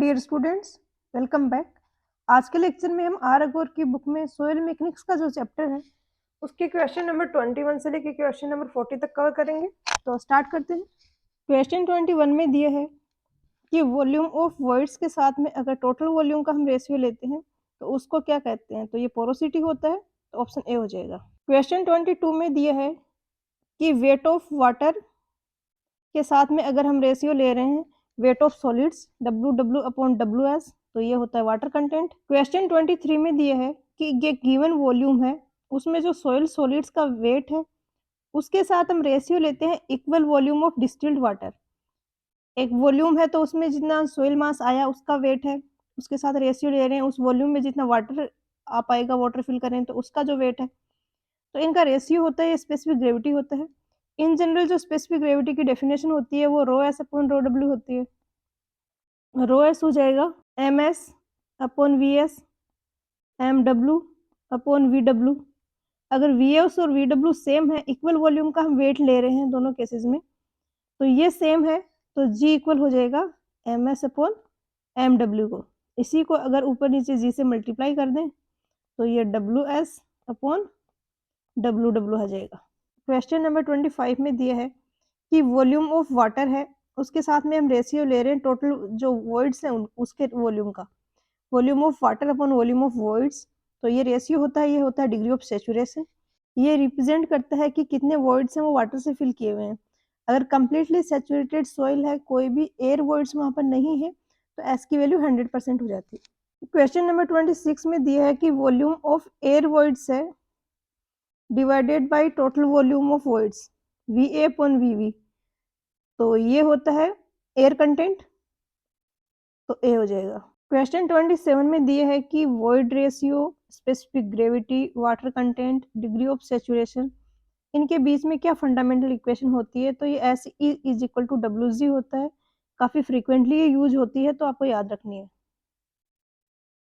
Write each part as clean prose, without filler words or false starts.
Dear students, welcome back. आज के lecture में हम आर अगोर की बुक में सोयल मैकेनिक्स का जो चैप्टर है उसके क्वेश्चन नंबर 21 से लेकर क्वेश्चन नंबर 40 तक कवर करेंगे। तो स्टार्ट करते हैं। क्वेश्चन 21 में दिया है कि वॉल्यूम ऑफ वर्ड्स के साथ में अगर टोटल वॉल्यूम का हम रेशियो लेते हैं तो उसको क्या कहते हैं, तो ये पोरोसिटी होता है, तो ऑप्शन ए हो जाएगा। क्वेश्चन 22 में दिया है कि वेट ऑफ वाटर के साथ में अगर हम रेशियो ले रहे हैं वेट ऑफ सॉलिड्स WW/WS, तो ये होता है वाटर कंटेंट। क्वेश्चन 23 में दिया है कि ये गिवन वॉल्यूम है, उसमें जो सॉइल सॉलिड्स का वेट है उसके साथ हम रेशियो लेते हैं equal volume of distilled water. एक वॉल्यूम है तो उसमें जितना सॉइल मास आया उसका वेट है, उसके साथ रेशियो ले रहे हैं उस वॉल्यूम में जितना वाटर आ पाएगा, वाटर फिल करें तो उसका जो वेट है, तो इनका रेशियो होता है, स्पेसिफिक ग्रेविटी होता है। इन जनरल जो स्पेसिफिक ग्रेविटी की डेफिनेशन होती है वो ρS/ρW होती है। ρS हो जाएगा MS/VS MW/VW। अगर VS और VW सेम है, इक्वल वॉल्यूम का हम वेट ले रहे हैं दोनों केसेस में, तो ये सेम है, तो G इक्वल हो जाएगा MS/MW को। इसी को अगर ऊपर नीचे G से मल्टीप्लाई कर दें तो ये WS/WW हो जाएगा। क्वेश्चन नंबर 25 में दिया है कि वॉल्यूम ऑफ वाटर है, उसके साथ में हम रेशियो ले रहे हैं टोटल जो वॉइड्स हैं उसके वॉल्यूम का, volume of water upon volume of voids. तो ये रेशियो होता है, ये होता है डिग्री ऑफ सैचुरेशन। ये रिप्रेजेंट करता है कि कितने वॉइड्स हैं वो वाटर से फिल किए हुए हैं। अगर कंप्लीटली सैचुरेटेड सॉइल है, कोई भी एयर वॉइड्स वहाँ पर नहीं है, तो एस की वैल्यू 100% हो जाती है। क्वेश्चन नंबर 26 में दिया है कि वॉल्यूम ऑफ एयर वॉइड्स है divided by total volume of voids VA/VV, तो ये होता है एयर कंटेंट, तो ए हो जाएगा। क्वेश्चन 27 में दिए है कि void ratio, specific gravity, water content, degree of saturation, इनके बीच में क्या फंडामेंटल इक्वेशन होती है, तो ये SE=WG होता है। काफ़ी फ्रीक्वेंटली ये यूज होती है, तो आपको याद रखनी है।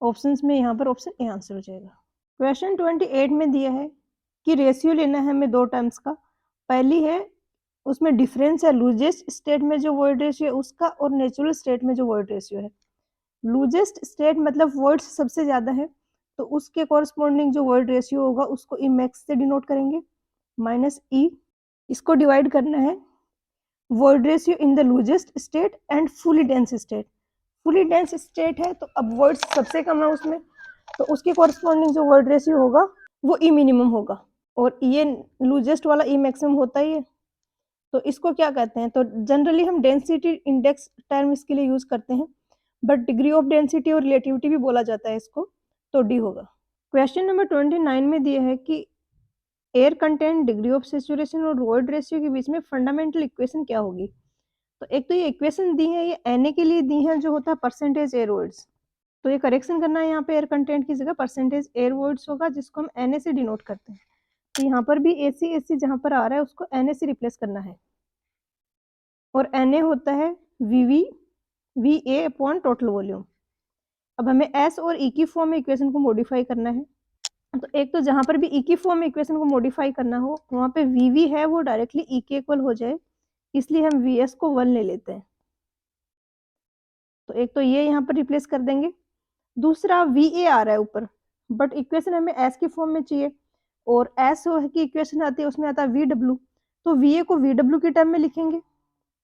ऑप्शंस में यहाँ पर ऑप्शन ए आंसर हो जाएगा। क्वेश्चन 28 में दिया है कि रेशियो लेना है हमें दो टर्म्स का। पहली है उसमें डिफरेंस है लूजेस्ट स्टेट में जो वॉइड रेशियो है उसका और नेचुरल स्टेट में जो वॉइड रेशियो है। लूजेस्ट स्टेट मतलब वॉइड्स सबसे ज़्यादा है, तो उसके कॉरस्पॉन्डिंग जो वॉइड रेशियो होगा उसको ई मैक्स से डिनोट करेंगे -E। इसको डिवाइड करना है void ratio in the loosest state and fully dense state. Fully dense state है तो अब वॉइड्स सबसे कम है उसमें, तो उसके कॉरस्पॉन्डिंग जो वॉइड रेशियो होगा वो ई मिनिमम होगा, और ये लूजेस्ट वाला ई मैक्सिमम होता ही है। तो इसको क्या कहते हैं, तो जनरली हम डेंसिटी इंडेक्स टर्म इसके लिए यूज करते हैं, बट डिग्री ऑफ डेंसिटी और रिलेटिविटी भी बोला जाता है इसको, तो डी होगा। क्वेश्चन नंबर 29 में दिया है कि air content, degree of saturation और वॉइड रेशियो के बीच में फंडामेंटल इक्वेशन क्या होगी। तो एक तो ये इक्वेशन दी है, ये Na के लिए दी है जो होता है परसेंटेज एयर वॉइड्स, तो ये करेक्शन करना है, यहाँ पे एयर कंटेंट की जगह परसेंटेज एयर वॉइड्स होगा जिसको हम Na से डिनोट करते हैं। तो यहाँ पर भी AC जहाँ पर आ रहा है उसको Na से रिप्लेस करना है, और Na होता है VA/टोटल वॉल्यूम। अब हमें S और E की फॉर्म में इक्वेशन को मॉडिफाई करना है, तो एक तो जहाँ पर भी E की फॉर्म में इक्वेशन को मॉडिफाई करना हो वहाँ पे VV है वो डायरेक्टली E के इक्वल हो जाए, इसलिए हम VS को 1 ले लेते हैं। तो एक तो ये यहाँ पर रिप्लेस कर देंगे, दूसरा VA आ रहा है ऊपर, बट इक्वेशन हमें S की फॉर्म में चाहिए, और S की इक्वेशन आती है उसमें आता है VW, तो VA को VW के टर्म में लिखेंगे।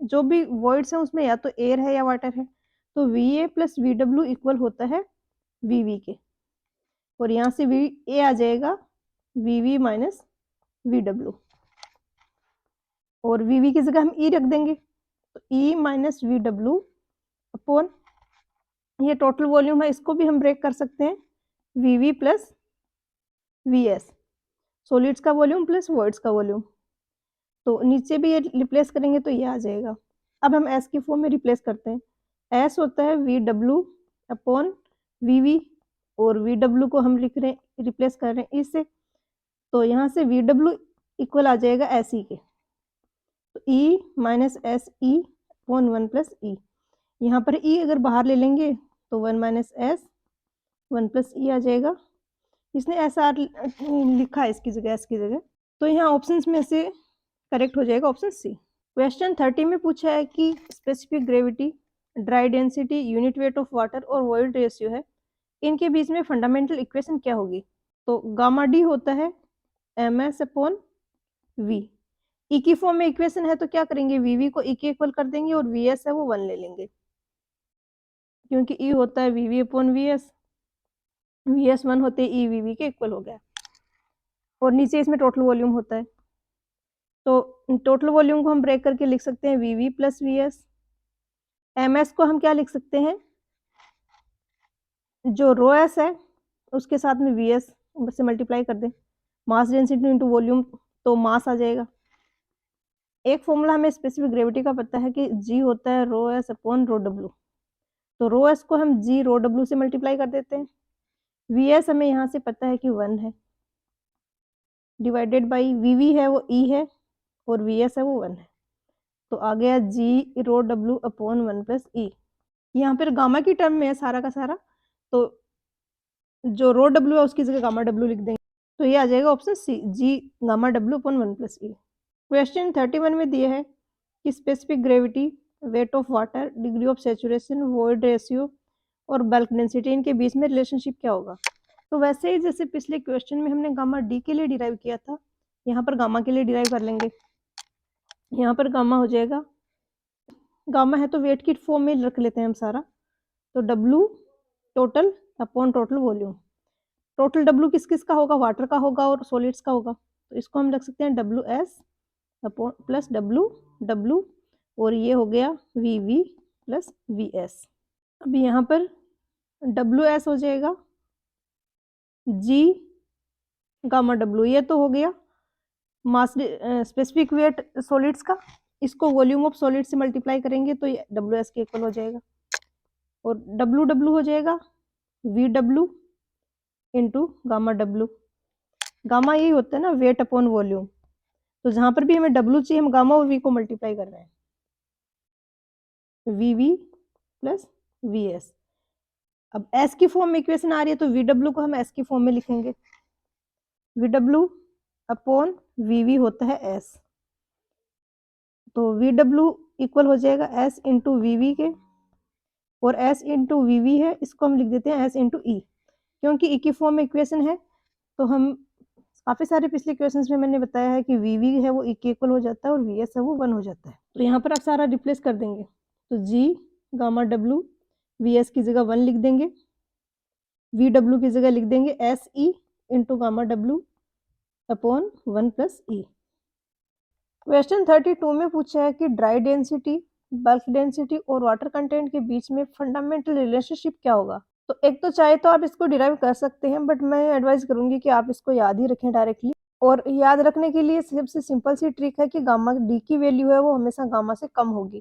जो भी वॉइड्स हैं उसमें या तो एयर है या वाटर है, तो VA प्लस VW इक्वल होता है VV के, और यहाँ से VA आ जाएगा VV माइनस VW, और VV की जगह हम E रख देंगे, तो E माइनस VW अपॉन ये टोटल वॉल्यूम है, इसको भी हम ब्रेक कर सकते हैं VV प्लस VS, सॉलिड्स का वॉल्यूम प्लस वॉइड्स का वॉल्यूम, तो नीचे भी ये रिप्लेस करेंगे तो ये आ जाएगा। अब हम S की फॉर्म में रिप्लेस करते हैं, S होता है VW अपॉन VV, और VW को हम लिख रहे हैं, रिप्लेस कर रहे हैं इससे, तो यहाँ से VW इक्वल आ जाएगा SE के, तो E minus SE upon 1 plus E। यहाँ पर E अगर बाहर ले लेंगे तो 1 माइनस S 1 प्लस E आ जाएगा। इसने SR लिखा है इसकी जगह, S की जगह, तो यहाँ ऑप्शंस में से करेक्ट हो जाएगा ऑप्शन सी। क्वेश्चन 30 में पूछा है कि specific gravity, dry density, unit weight of water और वॉइड रेशियो है, इनके बीच में फंडामेंटल इक्वेशन क्या होगी? तो गामा डी होता है ms/v। ई की फॉर्म में इक्वेशन है तो क्या करेंगे, वीवी को ई के इक्वल कर देंगे और वीएस है वो 1 ले लेंगे, क्योंकि ई होता है वीवी/वीएस, वीएस 1 होते ही ई वीवी के इक्वल हो गया। और नीचे इसमें टोटल वॉल्यूम होता है, तो टोटल वॉल्यूम को हम ब्रेक करके लिख सकते हैं वीवी प्लस वीएस। एमएस को हम क्या लिख सकते हैं, जो रो एस है उसके साथ में वी एस से मल्टीप्लाई कर दें, मास डेंसिटी इंटू वॉल्यूम, तो मास आ जाएगा। एक फॉर्मूला हमें स्पेसिफिक ग्रेविटी का पता है कि जी होता है rho S upon rho W, तो रो एस को हम जी रो डब्ल्यू से मल्टीप्लाई कर देते हैं। वी एस हमें यहाँ से पता है कि 1 है, डिवाइडेड बाई वी वी है वो ई है और वी एस है वो 1 है, तो आ गया जी रो डब्ल्यू अपॉन 1 प्लस ई। यहाँ पर गामा की टर्म में है सारा का सारा, तो जो रो डब्ल्यू है उसकी जगह गामा डब्ल्यू लिख देंगे, तो ये आ जाएगा option C, G gamma W upon 1 plus e. Question 31 में दिया है कि specific gravity, weight of water, degree of saturation, void ratio और बल्क डेंसिटी, इनके बीच में रिलेशनशिप क्या होगा? तो वैसे ही जैसे पिछले क्वेश्चन में हमने गामा डी के लिए डिराइव किया था, यहाँ पर गामा के लिए डिराइव कर लेंगे। यहाँ पर गामा हो जाएगा, गामा है तो वेट की फॉर्म में रख लेते हैं हम सारा, तो W total upon total volume. Total W किस किस का होगा, वाटर का होगा और सॉलिड्स का होगा, तो इसको हम रख सकते हैं W S upon plus W W, और ये हो गया V V plus V S. अब यहाँ पर डब्ल्यू एस हो जाएगा जी गामा डब्ल्यू, ये तो हो गया मास स्पेसिफिक वेट सॉलिड्स का, इसको वॉल्यूम ऑफ सॉलिड से मल्टीप्लाई करेंगे तो ये डब्ल्यू एस के इक्वल हो जाएगा, और डब्ल्यू डब्ल्यू हो जाएगा V W into gamma W. Gamma यही होता है ना, वेट अपॉन वॉल्यूम, तो जहां पर भी हमें डब्ल्यू चाहिए हम गामा और वी को मल्टीप्लाई कर रहे हैं, V V plus V S. अब एस की फॉर्म में इक्वेशन आ रही है तो वी डब्ल्यू को हम एस की फॉर्म में लिखेंगे, V W upon V V होता है एस, तो वी डब्ल्यू इक्वल हो जाएगा एस इंटू वी वी के, और एस इंटू वी वी है इसको हम लिख देते हैं एस इंटू ई, क्योंकि ई की फॉर्म में इक्वेशन है तो हम काफ़ी सारे पिछले क्वेश्चंस में मैंने बताया है कि वी वी है वो ई के इक्वल हो जाता है और वी एस है वो 1 हो जाता है, तो यहाँ पर आप सारा रिप्लेस कर देंगे, तो जी गामा डब्ल्यू वी एस की जगह 1 लिख देंगे, वी डब्ल्यू की जगह लिख देंगे S E into gamma W upon 1 plus e. Question 32 में पूछा है कि ड्राई डेंसिटी, बल्क डेंसिटी और वाटर कंटेंट के बीच में फंडामेंटल रिलेशनशिप क्या होगा? तो एक तो चाहे तो आप इसको डिराइव कर सकते हैं, बट मैं एडवाइस करूंगी कि आप इसको याद ही रखें डायरेक्टली, और याद रखने के लिए सबसे सिंपल सी ट्रिक है कि गामा डी की वैल्यू है वो हमेशा गामा से कम होगी,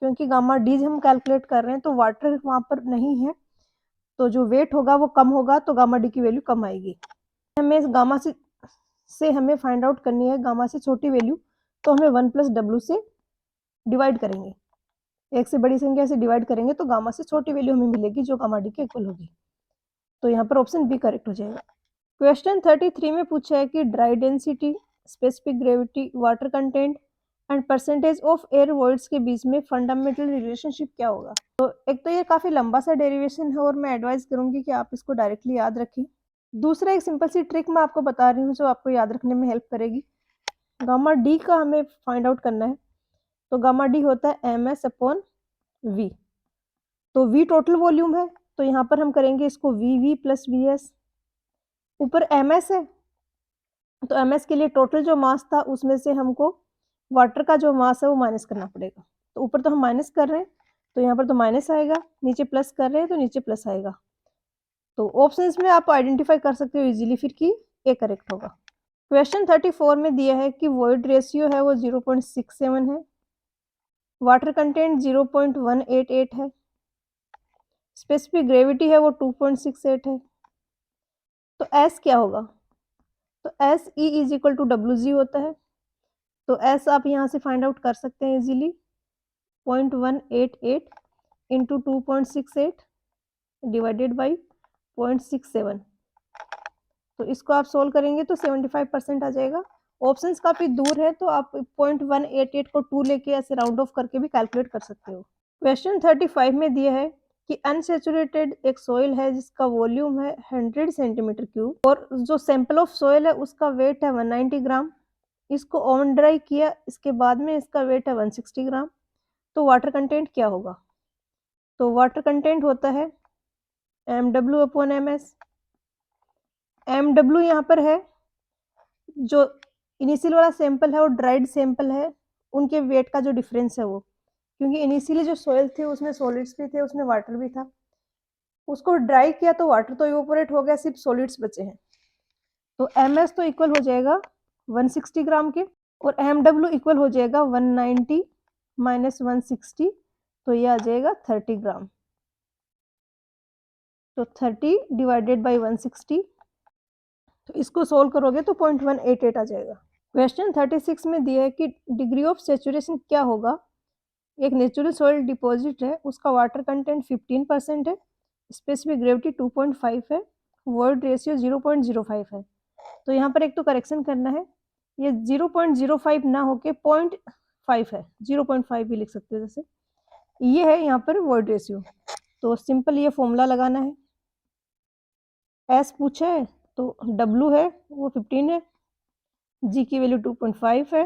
क्योंकि गामा डी हम कैलकुलेट कर रहे हैं तो वाटर वहाँ पर नहीं है, तो जो वेट होगा वो कम होगा, तो गामा डी की वैल्यू कम आएगी। हमें गामा से हमें फाइंड आउट करनी है गामा से छोटी वैल्यू, तो हमें 1 प्लस डब्ल्यू से डिवाइड करेंगे, एक से बड़ी संख्या से डिवाइड करेंगे तो गामा से छोटी वैल्यू हमें मिलेगी जो गामा डी के इक्वल होगी, तो यहाँ पर ऑप्शन बी करेक्ट हो जाएगा। क्वेश्चन 33 में पूछा है कि dry density, specific gravity, water content and percentage of air voids के बीच में फंडामेंटल रिलेशनशिप क्या होगा? तो एक तो ये काफ़ी लंबा सा डेरिवेशन है और मैं एडवाइस करूंगी कि आप इसको डायरेक्टली याद रखें। दूसरा एक सिंपल सी ट्रिक मैं आपको बता रही हूँ जो आपको याद रखने में हेल्प करेगी। गामा डी का हमें फाइंड आउट करना है, तो गामा डी होता है एम एस अपॉन वी, तो वी टोटल वॉल्यूम है तो यहाँ पर हम करेंगे इसको V V plus V S, ऊपर एम एस है तो एम एस के लिए टोटल जो मास था उसमें से हमको वाटर का जो मास है वो माइनस करना पड़ेगा, तो ऊपर तो हम माइनस कर रहे हैं तो यहाँ पर तो माइनस आएगा, नीचे प्लस कर रहे हैं तो नीचे प्लस आएगा, तो ऑप्शंस में आप आइडेंटिफाई कर सकते हो इजीली फिर कि ए करेक्ट होगा। क्वेश्चन 34 में दिया है कि वॉइड रेशियो है वो 0.67 है, वाटर कंटेंट 0.188 है, स्पेसिफिक ग्रेविटी है वो 2.68 है, तो एस क्या होगा? तो S E is equal to W G होता है, तो एस आप यहाँ से फाइंड आउट कर सकते हैं इजीली, 0.188 इंटू 2.68 डिवाइडेड बाई 0.67, तो इसको आप सोल्व करेंगे तो 75% आ जाएगा। ऑप्शंस काफ़ी दूर है तो आप 0.188 को 2 लेके ऐसे राउंड ऑफ करके भी कैलकुलेट कर सकते हो। क्वेश्चन 35 में दिया है कि अनसेचुरेटेड एक सोइल है जिसका वॉल्यूम है 100 सेंटीमीटर क्यूब और जो सैंपल ऑफ सोइल है उसका वेट है 190 ग्राम। इसको ओवन ड्राई किया, इसके बाद में इसका वेट है 160 ग्राम। तो वाटर कंटेंट क्या होगा? तो वाटर कंटेंट होता है MW अपॉन MS। MW यहाँ पर है जो इनिशियल वाला सैंपल है और ड्राइड सैंपल है, उनके वेट का जो डिफरेंस है वो, क्योंकि इनिशियली जो सोइल थी उसमें सॉलिड्स भी थे, उसमें वाटर भी था। उसको ड्राई किया तो वाटर तो इवोपोरेट हो गया, सिर्फ सॉलिड्स बचे हैं। तो MS तो इक्वल हो जाएगा 160 ग्राम के और MW इक्वल हो जाएगा 190 माइनस 160, तो ये आ जाएगा 30 ग्राम। तो 30 डिवाइडेड बाई 160, तो इसको सोल्व करोगे तो 0.188 आ जाएगा। क्वेश्चन 36 में दिया है कि डिग्री ऑफ सेचुरेशन क्या होगा। एक नेचुरल सॉइल डिपॉजिट है, उसका वाटर कंटेंट 15% है, स्पेसिफिक ग्रेविटी 2.5 है, वॉइड रेशियो 0.05 है। तो यहाँ पर एक तो करेक्शन करना है, ये 0.05 ना होके 0.5 है, 0.5 भी लिख सकते हैं जैसे। ये है यहाँ पर वॉइड रेशियो, तो सिंपल ये फॉर्मूला लगाना है। एस पूछा है तो W है वो 15 है, G की वैल्यू 2.5 है,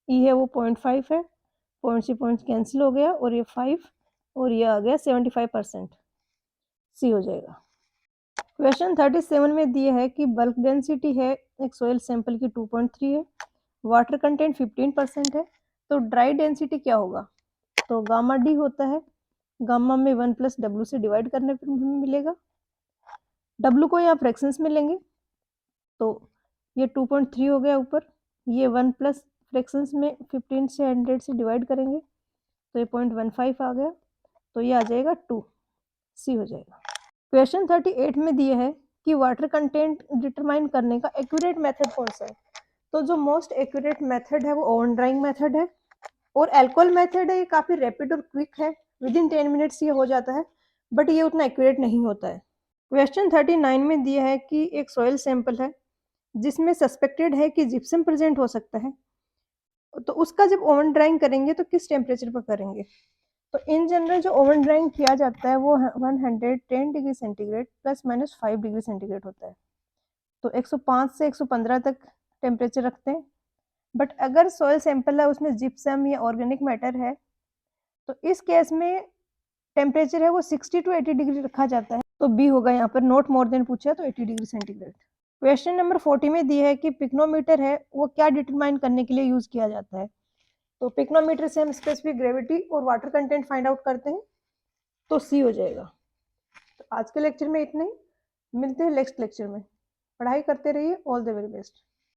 E है वो 0.5 है, पॉइंट से पॉइंट कैंसिल हो गया और ये 5 और ये आ गया 75%, सी हो जाएगा। क्वेश्चन 37 में दिए है कि बल्क डेंसिटी है एक सोयल सैंपल की 2.3 है, वाटर कंटेंट 15% है, तो ड्राई डेंसिटी क्या होगा? तो गामा डी होता है, गामा में 1 प्लस डब्ल्यू से डिवाइड करने पर हमें मिलेगा। डब्ल्यू को यहाँ फ्रैक्शंस में लेंगे तो ये 2.3 हो गया ऊपर, ये 1 प्लस फ्रैक्शंस में 15 से 100 से डिवाइड करेंगे तो ये 0.15 आ गया, तो ये आ जाएगा 2, सी हो जाएगा। क्वेश्चन 38 में दिए है कि वाटर कंटेंट डिटरमाइन करने का एक्यूरेट मेथड कौन सा है। तो जो मोस्ट एक्यूरेट मेथड है वो ओवन ड्राइंग मेथड है, और एल्कोहल मेथड है ये काफ़ी रैपिड और क्विक है, विद इन 10 मिनट्स ये हो जाता है, बट ये उतना एक्यूरेट नहीं होता है। क्वेश्चन 39 में दिया है कि एक सॉइल सैंपल है जिसमें सस्पेक्टेड है कि जिप्सम प्रेजेंट हो सकता है, तो उसका जब ओवन ड्राइंग करेंगे तो किस टेम्परेचर पर करेंगे? तो इन जनरल जो ओवन ड्राइंग किया जाता है वो 110 degree centigrade plus minus 5 degree centigrade होता है, तो 105 से 115 तक टेम्परेचर रखते हैं। बट अगर सॉइल सैंपल है उसमें जिप्सम या ऑर्गेनिक मैटर है तो इस केस में टेम्परेचर है वो 60 टू 80 डिग्री रखा जाता है, तो बी होगा यहाँ पर, नॉट मोर देन पूछा है तो 80 डिग्री सेंटीग्रेड। क्वेश्चन नंबर 40 में दिया है कि पिक्नोमीटर है वो क्या डिटरमाइन करने के लिए यूज किया जाता है। तो पिक्नोमीटर से हम स्पेसिफिक ग्रेविटी और वाटर कंटेंट फाइंड आउट करते हैं, तो सी हो जाएगा। तो आज के लेक्चर में इतना ही, मिलते हैं नेक्स्ट लेक्चर में। पढ़ाई करते रहिए, ऑल द वेरी बेस्ट।